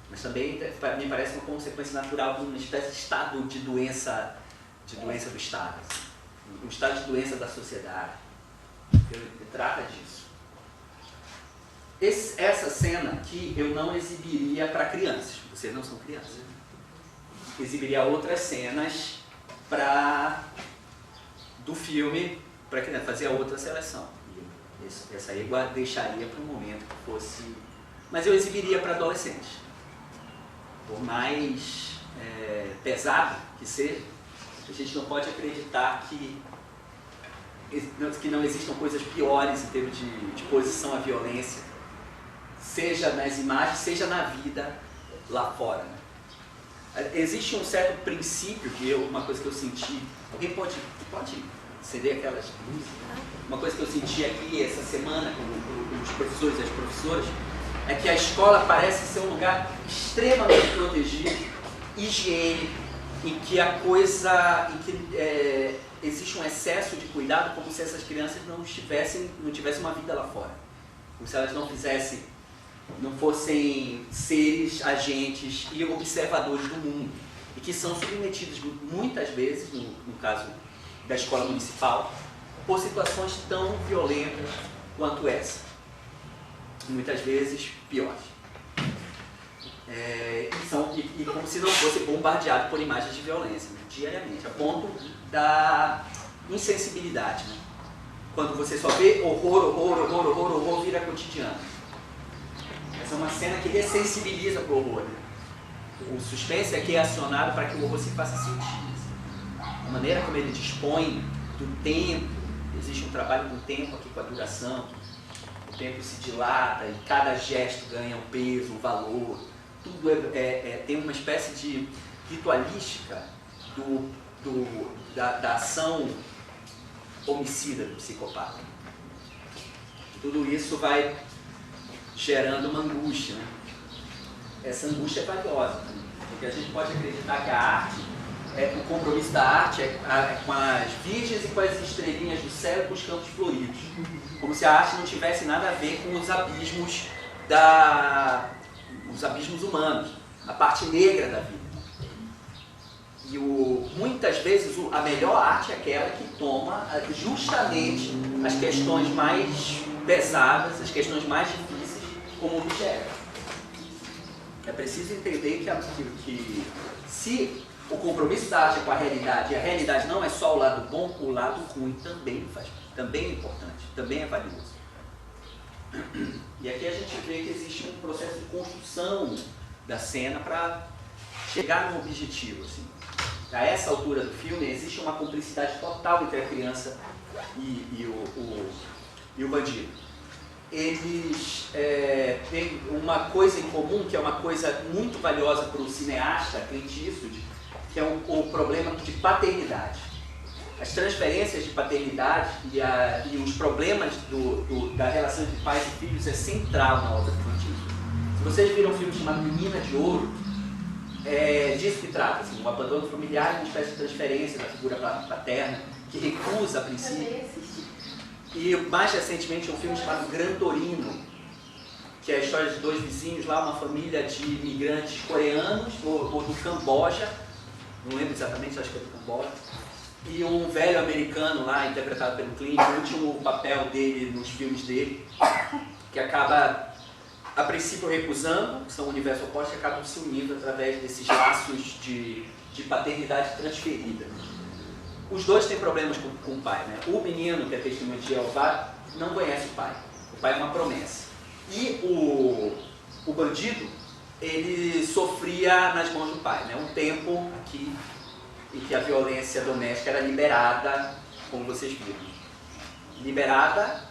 Mas também me parece uma consequência natural de uma espécie de estado de doença do Estado. Assim. Um estado de doença da sociedade. Ele trata disso. Essa cena aqui eu não exibiria para crianças. Vocês não são crianças. Exibiria outras cenas do filme para criança, fazer a outra seleção. Essa aí eu deixaria para um momento que fosse... Mas eu exibiria para adolescentes. Por mais pesado que seja, a gente não pode acreditar que não existam coisas piores em termos de exposição à violência, seja nas imagens, seja na vida lá fora. Né? Existe um certo princípio, uma coisa que eu senti, alguém pode acender aquelas luzes? Uma coisa que eu senti aqui essa semana com os professores e as professoras, é que a escola parece ser um lugar extremamente protegido, higiênico, em que existe um excesso de cuidado, como se essas crianças não tivessem uma vida lá fora. Como se elas não fossem seres, agentes e observadores do mundo. E que são submetidos muitas vezes, no caso da escola municipal, por situações tão violentas quanto essa. Muitas vezes piores. E como se não fosse bombardeado por imagens de violência, né, diariamente, a ponto da insensibilidade. Né? Quando você só vê horror vira cotidiano. Essa é uma cena que ressensibiliza para o horror. Né? O suspense aqui é acionado para que o horror se faça sentir. A maneira como ele dispõe do tempo, existe um trabalho do tempo aqui com a duração. O tempo se dilata e cada gesto ganha um peso, um valor. Tudo tem uma espécie de ritualística da ação homicida do psicopata. Tudo isso vai gerando uma angústia. Né? Essa angústia é valiosa, né? Porque a gente pode acreditar que a arte, o compromisso da arte é com as virgens e com as estrelinhas do céu e com os campos floridos. Como se a arte não tivesse nada a ver com os abismos humanos, a parte negra da vida. E muitas vezes a melhor arte é aquela que toma justamente as questões mais pesadas, as questões mais difíceis como objeto. É preciso entender que se o compromisso da arte é com a realidade, e a realidade não é só o lado bom, o lado ruim também é importante, também é valioso. E aqui a gente vê que existe um processo de construção da cena para chegar num objetivo. Assim. A essa altura do filme existe uma cumplicidade total entre a criança e o bandido. Eles têm uma coisa em comum, que é uma coisa muito valiosa para o cineasta Clint Eastwood, que é o problema de paternidade. As transferências de paternidade e os problemas da relação entre pais e filhos é central na obra do Clint Eastwood. Se vocês viram um filme chamado Menina de Ouro, é disso que trata, assim, um abandono familiar e uma espécie de transferência da figura paterna, que recusa a princípio. E mais recentemente um filme chamado Gran Torino, que é a história de dois vizinhos lá, uma família de imigrantes coreanos, ou do Camboja, não lembro exatamente, acho que é do Camboja, e um velho americano lá, interpretado pelo Clint, o último papel dele nos filmes dele, que acaba, a princípio, recusando, são universos opostos que acabam se unindo através desses laços de paternidade transferida. Os dois têm problemas com o pai, né? O menino, que é testemunha de Jeová, não conhece o pai. O pai é uma promessa. E o bandido, ele sofria nas mãos do pai, né? Um tempo em que a violência doméstica era liberada, como vocês viram. Liberada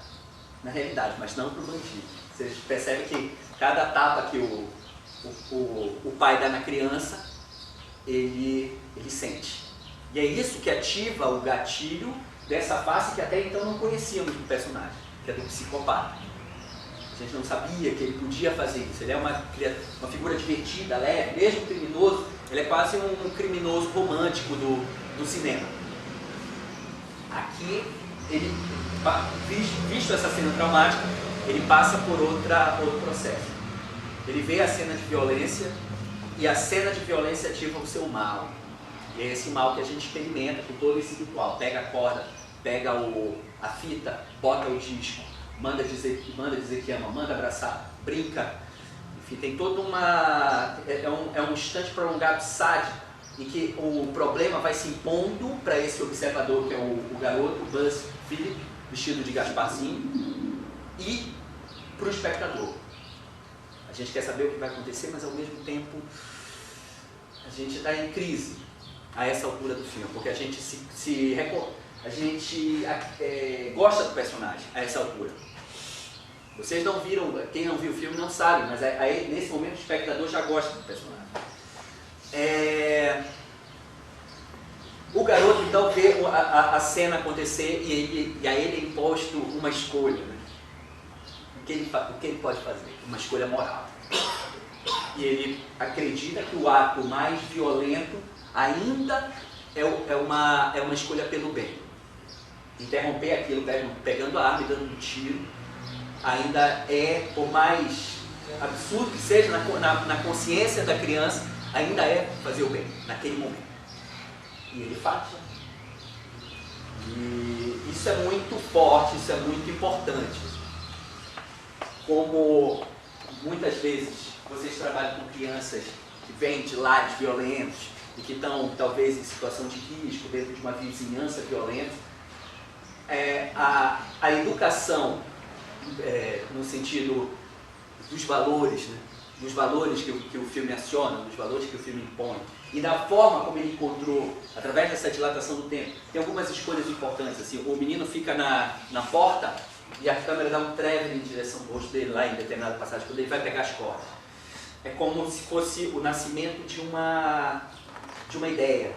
na realidade, mas não para o bandido. Vocês percebem que cada tapa que o pai dá na criança, ele sente. E é isso que ativa o gatilho dessa face que até então não conhecíamos do personagem, que é do psicopata. A gente não sabia que ele podia fazer isso. Ele é uma figura divertida, leve, mesmo criminoso, ele é quase um criminoso romântico do cinema. Aqui, ele, visto essa cena traumática, ele passa por outro processo. Ele vê a cena de violência e a cena de violência ativa o seu mal. E é esse mal que a gente experimenta com todo esse ritual. Pega a corda, pega a fita, bota o disco, manda dizer que ama, manda abraçar, brinca. Enfim, tem toda uma... É um instante prolongado sádico em que o problema vai se impondo para esse observador, que é o garoto, o Buzz Philip, vestido de Gasparzinho, e para o espectador. A gente quer saber o que vai acontecer, mas ao mesmo tempo a gente está em crise a essa altura do filme, porque a gente gosta do personagem a essa altura. Vocês não viram, quem não viu o filme não sabe, mas aí, nesse momento o espectador já gosta do personagem. O garoto então vê a cena acontecer e a ele é imposto uma escolha. Né? O que ele pode fazer? Uma escolha moral. E ele acredita que o ato mais violento ainda é uma escolha pelo bem. Interromper aquilo, pegando a arma e dando um tiro, ainda é, por mais absurdo que seja na consciência da criança, ainda é fazer o bem, naquele momento. E ele faz. E isso é muito forte, isso é muito importante. Como muitas vezes vocês trabalham com crianças que vêm de lares violentos e que estão talvez em situação de risco, dentro de uma vizinhança violenta, a educação, no sentido dos valores, né? Dos valores que o filme aciona, dos valores que o filme impõe, e da forma como ele encontrou, através dessa dilatação do tempo. Tem algumas escolhas importantes, assim, o menino fica na porta e a câmera dá um traveling em direção ao rosto dele, lá em determinada passagem, quando ele vai pegar as cordas. É como se fosse o nascimento de uma ideia.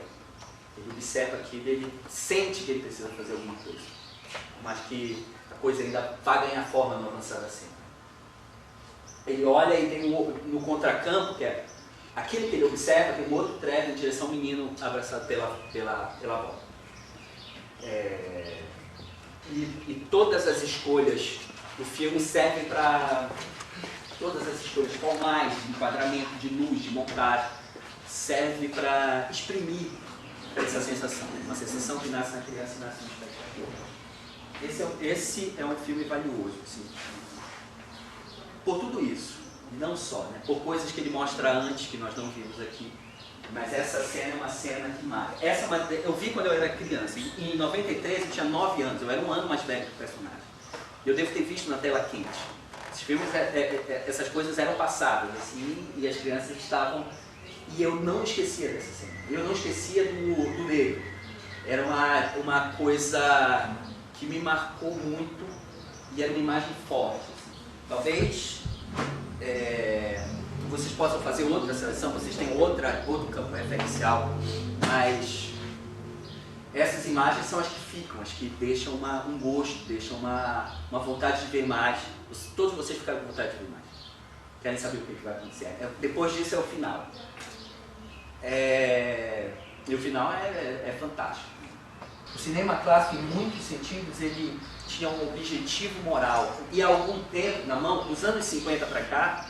Ele observa aquilo, ele sente que ele precisa fazer alguma coisa, mas que a coisa ainda vai ganhar forma no avançar da cena. Ele olha e tem no contracampo, que é aquilo que ele observa, tem um outro traveling em direção ao menino abraçado pela avó. E todas as escolhas do filme servem para... Todas as escolhas formais, de enquadramento, de luz, de montagem, serve para exprimir essa sensação. Uma sensação que nasce na criança e nasce no espectador. Esse é um filme valioso, assim. Por tudo isso, e não só, né? Por coisas que ele mostra antes, que nós não vimos aqui, mas essa cena é uma cena que marca. Eu vi quando eu era criança, em 93 eu tinha 9 anos, eu era um ano mais velho que o personagem. Eu devo ter visto na tela quente. Esses filmes, essas coisas eram passadas, assim, e as crianças estavam... E eu não esquecia dessa cena, eu não esquecia do negro. Era uma coisa que me marcou muito e era uma imagem forte. Assim. Talvez vocês possam fazer outra seleção, vocês têm outro campo referencial, mas essas imagens são as que ficam, as que deixam um gosto, deixam uma vontade de ver mais. Todos vocês ficaram com vontade de ver mais. Querem saber o que vai acontecer. Depois disso é o final. E o final é fantástico. O cinema clássico, em muitos sentidos, ele tinha um objetivo moral. E há algum tempo, dos anos 50 para cá,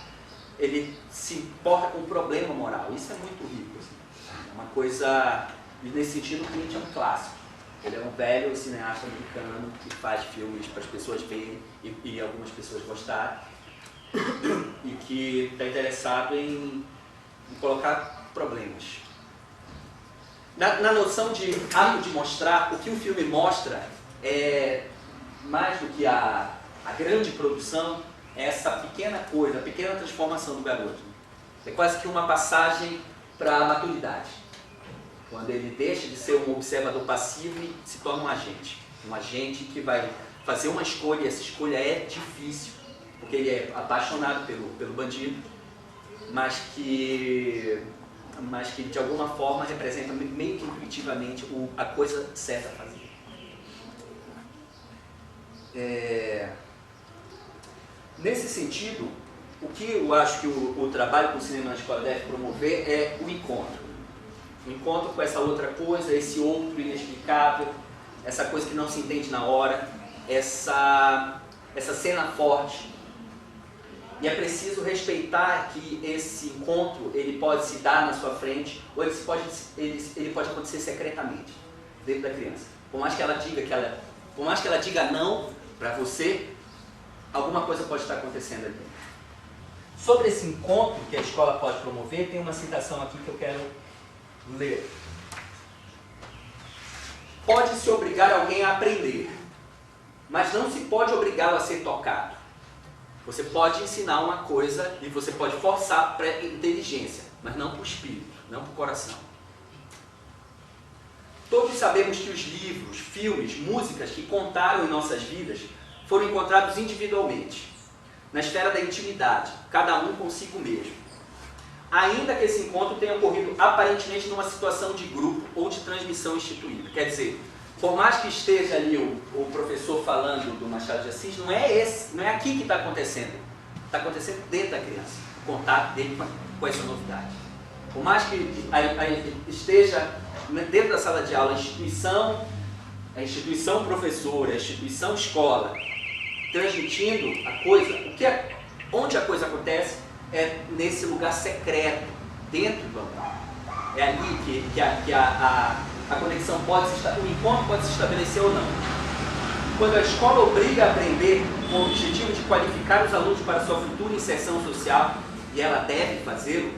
ele se importa com um problema moral. Isso é muito rico. Assim. É uma coisa, nesse sentido, o Clint é um clássico. Ele é um velho cineasta americano que faz filmes para as pessoas verem e algumas pessoas gostarem. E que está interessado em colocar problemas. Na noção de ato de mostrar, o que o filme mostra é mais do que a grande produção, é essa pequena coisa, a pequena transformação do garoto. É quase que uma passagem para a maturidade. Quando ele deixa de ser um observador passivo e se torna um agente. Um agente que vai fazer uma escolha, e essa escolha é difícil, porque ele é apaixonado pelo bandido, mas que de alguma forma representa meio que intuitivamente a coisa certa a fazer. Nesse sentido, o que eu acho que o trabalho com o cinema na escola deve promover é o encontro. O encontro com essa outra coisa, esse outro inexplicável, essa coisa que não se entende na hora, essa cena forte. E é preciso respeitar que esse encontro ele pode se dar na sua frente ou ele pode acontecer secretamente dentro da criança. Por mais que ela diga não para você, alguma coisa pode estar acontecendo ali. Sobre esse encontro que a escola pode promover, tem uma citação aqui que eu quero ler. Pode-se obrigar alguém a aprender, mas não se pode obrigá-lo a ser tocado. Você pode ensinar uma coisa e você pode forçar para a inteligência, mas não para o espírito, não para o coração. Todos sabemos que os livros, filmes, músicas que contaram em nossas vidas foram encontrados individualmente, na esfera da intimidade, cada um consigo mesmo. Ainda que esse encontro tenha ocorrido aparentemente numa situação de grupo ou de transmissão instituída. Quer dizer, por mais que esteja ali o professor falando do Machado de Assis, não é aqui que está acontecendo. Está acontecendo dentro da criança, o contato dele com essa novidade. Por mais que esteja dentro da sala de aula a instituição professora, a instituição escola, transmitindo a coisa, onde a coisa acontece é nesse lugar secreto, dentro do aluno. É ali que a conexão o encontro pode se estabelecer ou não. Quando a escola obriga a aprender com o objetivo de qualificar os alunos para sua futura inserção social, e ela deve fazê-lo,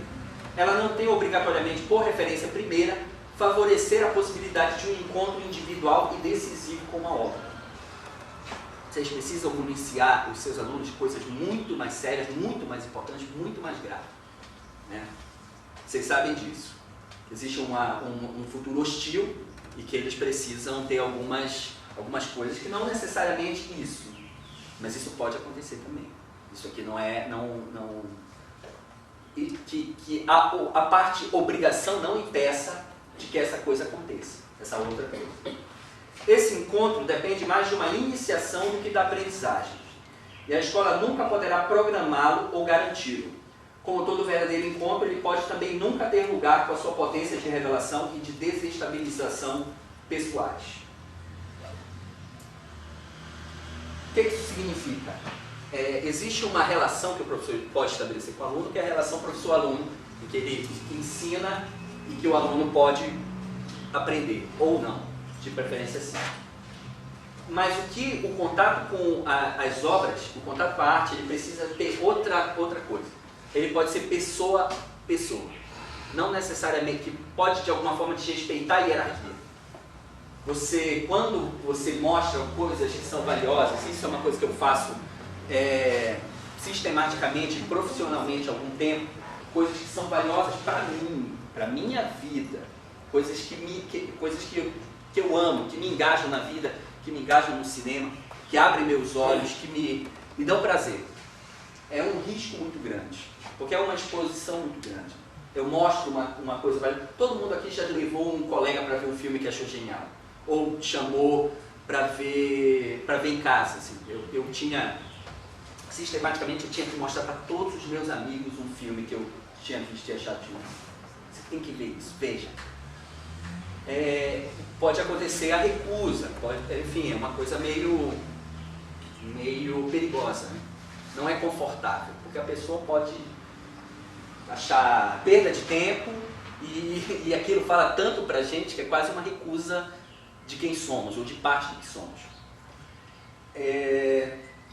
ela não tem obrigatoriamente, por referência primeira, favorecer a possibilidade de um encontro individual e decisivo com uma obra. Vocês precisam municiar os seus alunos de coisas muito mais sérias, muito mais importantes, muito mais graves. Né? Vocês sabem disso. Existe um futuro hostil e que eles precisam ter algumas coisas que não necessariamente isso, mas isso pode acontecer também. Isso aqui não é... E que a parte obrigação não impeça de que essa coisa aconteça, essa outra coisa. Esse encontro depende mais de uma iniciação do que da aprendizagem. E a escola nunca poderá programá-lo ou garanti-lo. Como todo verdadeiro encontro, ele pode também nunca ter lugar com a sua potência de revelação e de desestabilização pessoais. O que isso significa? Existe uma relação que o professor pode estabelecer com o aluno, que é a relação professor-aluno, em que ele ensina e que o aluno pode aprender, ou não, de preferência sim. Mas o contato com as obras, o contato com a arte, ele precisa ter outra coisa. Ele pode ser pessoa a pessoa. Não necessariamente, que pode de alguma forma desrespeitar a hierarquia. Quando você mostra coisas que são valiosas, isso é uma coisa que eu faço sistematicamente, profissionalmente há algum tempo, coisas que são valiosas para mim, para minha vida, coisas que eu amo, que me engajam na vida, que me engajam no cinema, que abrem meus olhos, que me dão prazer. É um risco muito grande, porque é uma exposição muito grande. Eu mostro uma coisa valiosa. Todo mundo aqui já levou um colega para ver um filme que achou genial, ou chamou para ver em casa. Assim. Sistematicamente eu tinha que mostrar para todos os meus amigos um filme que eu tinha visto e achado genial. Você tem que ver isso, veja. Pode acontecer a recusa, enfim, é uma coisa meio perigosa, né? Não é confortável, porque a pessoa pode achar perda de tempo e aquilo fala tanto pra gente que é quase uma recusa de quem somos, ou de parte do que somos.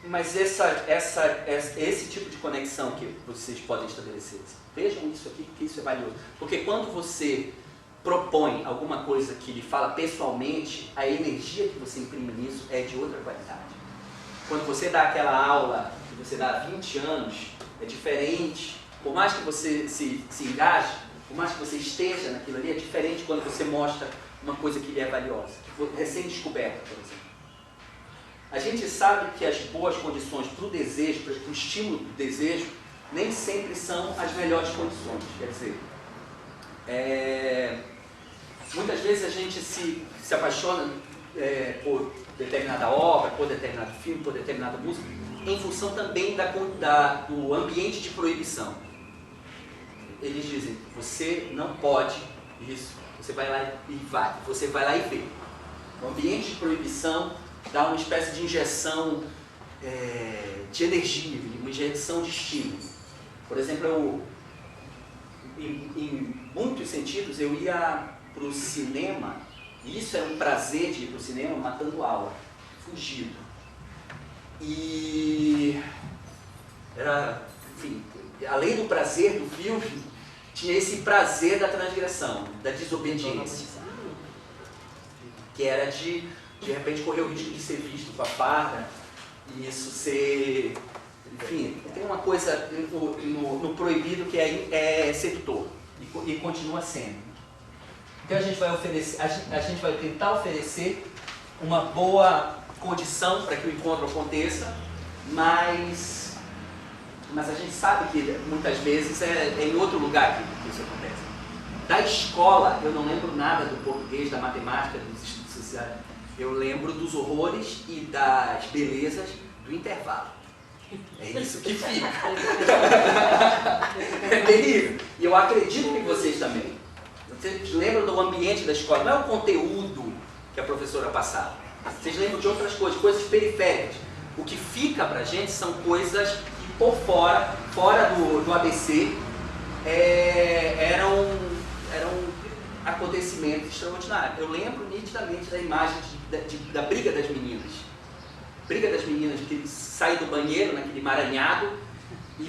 Mas esse tipo de conexão que vocês podem estabelecer, vejam isso aqui, que isso é valioso. Porque quando você propõe alguma coisa que lhe fala pessoalmente, a energia que você imprime nisso é de outra qualidade. Quando você dá aquela aula que você dá há 20 anos, é diferente. Por mais que você se engaje, por mais que você esteja naquilo ali, é diferente quando você mostra uma coisa que lhe é valiosa, recém-descoberta, por exemplo. A gente sabe que as boas condições para o desejo, para o estímulo do desejo, nem sempre são as melhores condições. Quer dizer, muitas vezes a gente se apaixona por determinada obra, por determinado filme, por determinada música, em função também do ambiente de proibição. Eles dizem, você não pode isso, você vai lá e vai, você vai lá e vê. O ambiente de proibição dá uma espécie de injeção de energia, uma injeção de estímulo. Por exemplo, em muitos sentidos, eu ia para o cinema, e isso era um prazer de ir para o cinema matando aula, fugido. E era, enfim, além do prazer do filme, tinha esse prazer da transgressão, da desobediência, que era de repente correr o risco de ser visto com a farda, e isso ser, enfim, tem uma coisa no proibido que é sedutor, e continua sendo. Então a gente vai oferecer, a gente vai tentar oferecer uma boa condição para que o encontro aconteça, mas a gente sabe que muitas vezes é em outro lugar que isso acontece. Da escola, eu não lembro nada do português, da matemática, dos estudos sociais. Eu lembro dos horrores e das belezas do intervalo. É isso que fica. É terrível. E eu acredito que vocês também. Vocês lembram do ambiente da escola, não é o conteúdo que a professora passava. Vocês lembram de outras coisas, coisas periféricas. O que fica pra gente são coisas que por fora do ABC, eram acontecimentos extraordinários. Eu lembro nitidamente da imagem da briga das meninas. Briga das meninas que saem do banheiro naquele emaranhado e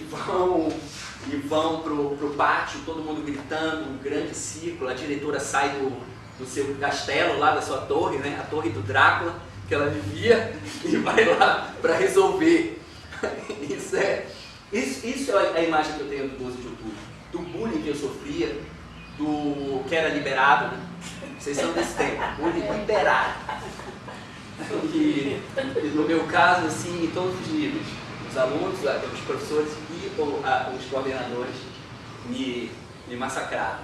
vão pro pátio, todo mundo gritando, um grande círculo, a diretora sai do seu castelo, lá da sua torre, né, a torre do Drácula, que ela vivia, e vai lá para resolver. Isso é a imagem que eu tenho do 12 de outubro, do bullying que eu sofria, do que era liberado, né? Vocês são desse tempo, bullying liberado. E no meu caso, assim, em todos os níveis, os alunos, os professores e os coordenadores me massacraram.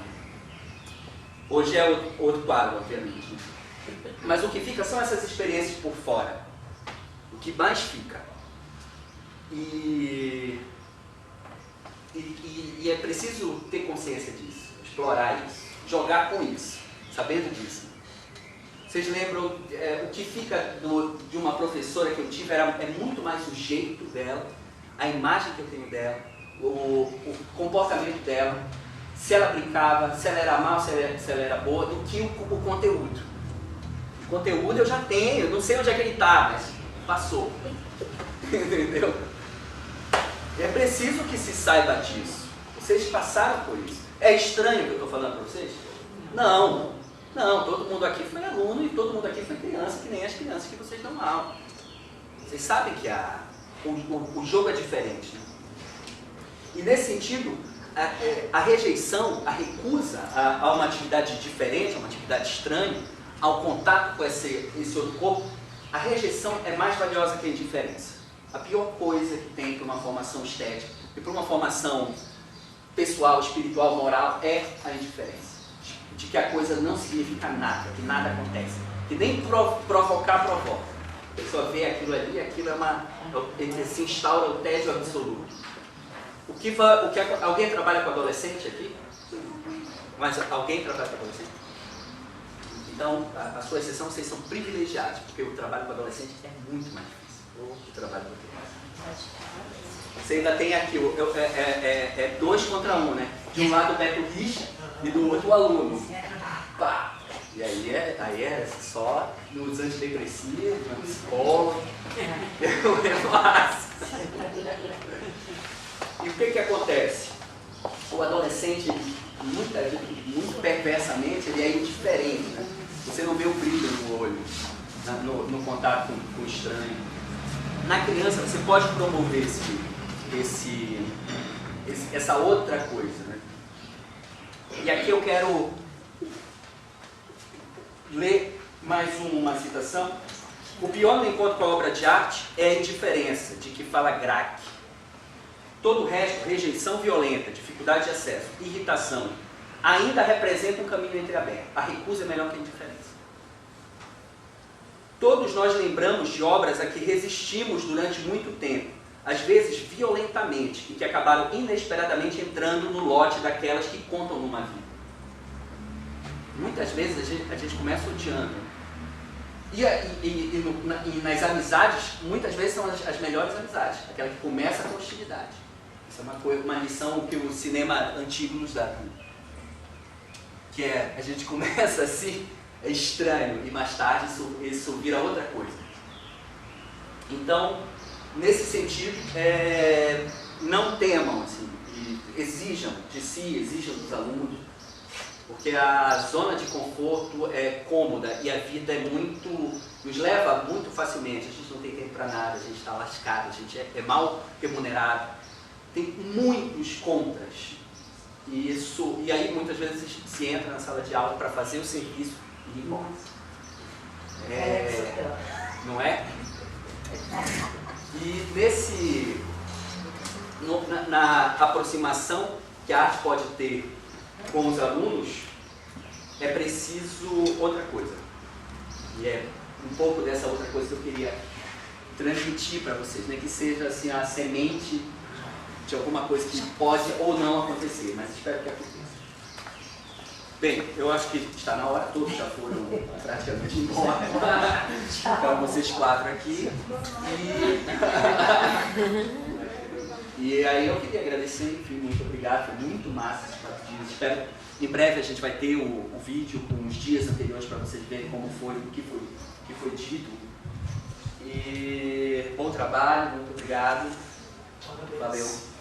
Hoje é outro quadro, obviamente. Mas o que fica são essas experiências por fora. O que mais fica. E é preciso ter consciência disso, explorar isso, jogar com isso, sabendo disso. Vocês lembram, o que fica de uma professora que eu tive é muito mais o jeito dela, a imagem que eu tenho dela, o comportamento dela, se ela brincava, se ela era mal, se ela era boa, do que o conteúdo. O conteúdo eu já tenho, não sei onde é que ele está, mas passou. Entendeu? É preciso que se saiba disso. Vocês passaram por isso. É estranho o que eu estou falando para vocês? Não. Não, todo mundo aqui foi aluno e todo mundo aqui foi criança, que nem as crianças que vocês dão aula. Vocês sabem que o jogo é diferente. Né? E nesse sentido, a rejeição, a recusa a uma atividade diferente, a uma atividade estranha, ao contato com esse outro corpo, a rejeição é mais valiosa que a indiferença. A pior coisa que tem para uma formação estética e para uma formação pessoal, espiritual, moral, é a indiferença. De que a coisa não significa nada, que nada acontece. Que nem provocar provoca. A pessoa vê aquilo ali, aquilo se instaura o tédio absoluto. Alguém trabalha com adolescente aqui? Mas alguém trabalha com adolescente? Então, a sua exceção, vocês são privilegiados, porque o trabalho com adolescente é muito mais difícil. O trabalho com criança. Você ainda tem aqui, é 2 contra 1, né? De um lado o Beto Richa e do outro o aluno. Pá! E aí é só nos antidepressivos, na psicóloga. É fácil. E o que acontece? O adolescente, muito perversamente, ele é indiferente. Né? Você não vê o brilho no olho, no contato com o estranho. Na criança, você pode promover essa outra coisa. Né? E aqui eu quero ler mais uma citação. O pior no encontro com a obra de arte é a indiferença, de que fala Grac. Todo o resto, rejeição violenta, dificuldade de acesso, irritação, ainda representa um caminho entreaberto. A recusa é melhor que a indiferença. Todos nós lembramos de obras a que resistimos durante muito tempo, às vezes violentamente, e que acabaram inesperadamente entrando no lote daquelas que contam numa vida. Muitas vezes a gente começa odiando. E nas amizades, muitas vezes são as melhores amizades, aquela que começa com hostilidade. Isso é uma lição que o cinema antigo nos dá. Que é, a gente começa assim, é estranho, e mais tarde isso vira outra coisa. Então, nesse sentido, não temam, assim, e exijam de si, exijam dos alunos, porque a zona de conforto é cômoda e a vida nos leva muito facilmente. A gente não tem tempo para nada, a gente está lascado, a gente é mal remunerado. Tem muitos contras. E aí muitas vezes se entra na sala de aula para fazer o serviço e ir embora. Não é? E na aproximação que a arte pode ter com os alunos, é preciso outra coisa. E é um pouco dessa outra coisa que eu queria transmitir para vocês, né? Que seja assim, a semente de alguma coisa que pode ou não acontecer, mas espero que aconteça. Bem, eu acho que está na hora, todos já foram praticamente embora. Então vocês 4 aqui. E aí eu queria agradecer, enfim, muito obrigado, foi muito massa esses 4 dias. Espero, em breve a gente vai ter o vídeo com os dias anteriores para vocês verem como foi, o que foi dito. E bom trabalho, muito obrigado. Valeu.